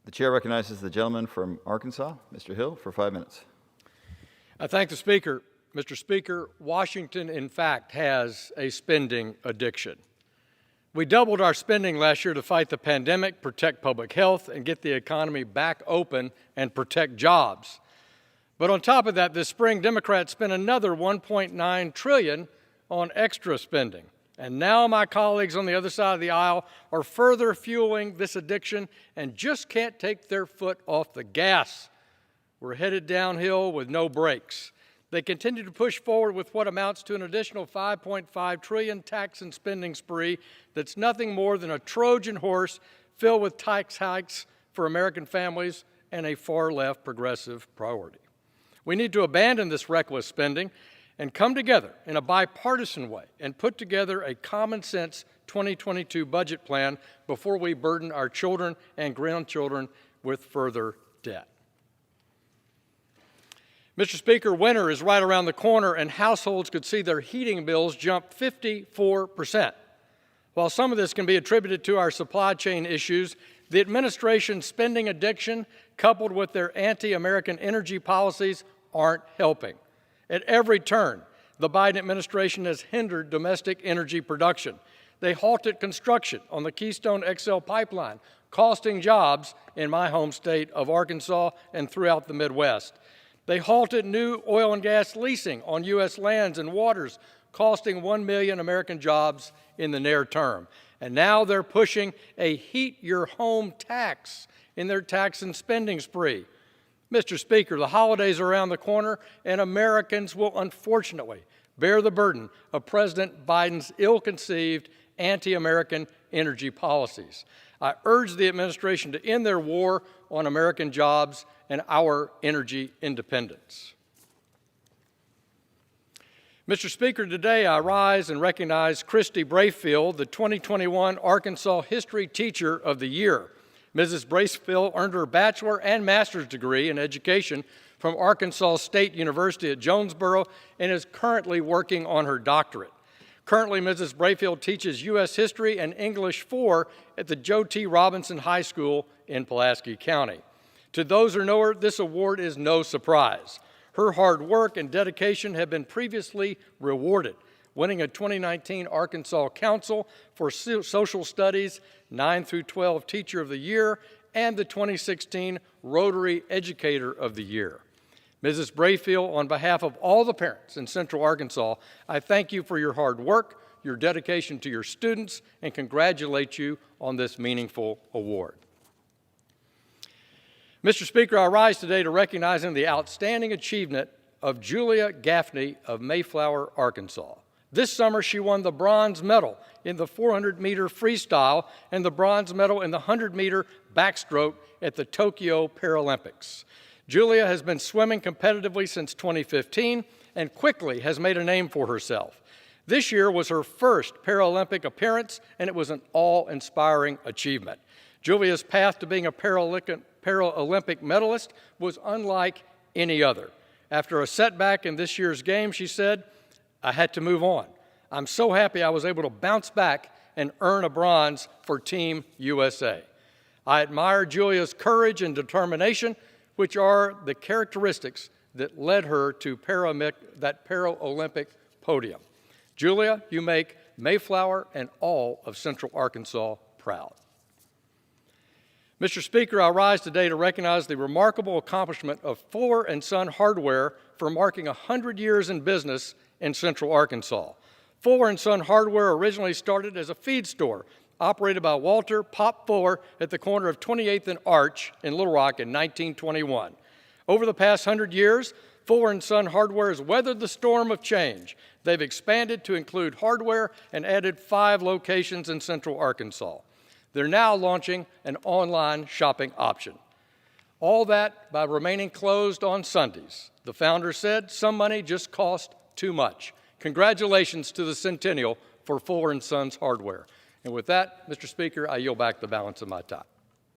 The chair recognizes the gentleman from Arkansas, Mr. Hill, for 5 minutes. I thank the Speaker. Mr. Speaker, Washington, in fact, has a spending addiction. We doubled our spending last year to fight the pandemic, protect public health, and get the economy back open and protect jobs. But on top of that, this spring, Democrats spent another $1.9 trillion on extra spending. And now my colleagues on the other side of the aisle are further fueling this addiction and just can't take their foot off the gas. We're headed downhill with no brakes. They continue to push forward with what amounts to an additional $5.5 trillion tax and spending spree that's nothing more than a Trojan horse filled with tax hikes for American families and a far-left progressive priority. We need to abandon this reckless spending and come together in a bipartisan way and put together a common-sense 2022 budget plan before we burden our children and grandchildren with further debt. Mr. Speaker, winter is right around the corner, and households could see their heating bills jump 54%. While some of this can be attributed to our supply chain issues, the administration's spending addiction, coupled with their anti-American energy policies, aren't helping. At every turn, the Biden administration has hindered domestic energy production. They halted construction on the Keystone XL pipeline, costing jobs in my home state of Arkansas and throughout the Midwest. They halted new oil and gas leasing on U.S. lands and waters, costing 1 million American jobs in the near term. And now they're pushing a heat your home tax in their tax and spending spree. Mr. Speaker, the holidays are around the corner, and Americans will unfortunately bear the burden of President Biden's ill-conceived anti-American energy policies. I urge the administration to end their war on American jobs and our energy independence. Mr. Speaker, today I rise and recognize Christy Brayfield, the 2021 Arkansas History Teacher of the Year. Mrs. Brayfield earned her bachelor and master's degree in education from Arkansas State University at Jonesboro and is currently working on her doctorate. Currently, Mrs. Brayfield teaches U.S. History and English 4 at the Joe T. Robinson High School in Pulaski County. To those who know her, this award is no surprise. Her hard work and dedication have been previously rewarded, winning a 2019 Arkansas Council for Social Studies 9 through 12 Teacher of the Year and the 2016 Rotary Educator of the Year. Mrs. Brayfield, on behalf of all the parents in Central Arkansas, I thank you for your hard work, your dedication to your students, and congratulate you on this meaningful award. Mr. Speaker, I rise today to recognize the outstanding achievement of Julia Gaffney of Mayflower, Arkansas. This summer, she won the bronze medal in the 400-meter freestyle and the bronze medal in the 100-meter backstroke at the Tokyo Paralympics. Julia has been swimming competitively since 2015 and quickly has made a name for herself. This year was her first Paralympic appearance, and it was an awe-inspiring achievement. Julia's path to being a Paralympic medalist was unlike any other. After a setback in this year's game, she said, "I had to move on. I'm so happy I was able to bounce back and earn a bronze for Team USA." I admire Julia's courage and determination, which are the characteristics that led her to that Paralympic podium. Julia, you make Mayflower and all of Central Arkansas proud. Mr. Speaker, I rise today to recognize the remarkable accomplishment of Fuller & Son Hardware for marking 100 years in business in Central Arkansas. Fuller & Son Hardware originally started as a feed store operated by Walter Pop Fuller at the corner of 28th and Arch in Little Rock in 1921. Over the past 100 years, Fuller & Son Hardware has weathered the storm of change. They've expanded to include hardware and added 5 locations in Central Arkansas. They're now launching an online shopping option. All that by remaining closed on Sundays. The founder said, "Some money just cost too much." Congratulations to the Centennial for Fuller & Sons Hardware. And with that, Mr. Speaker, I yield back the balance of my time.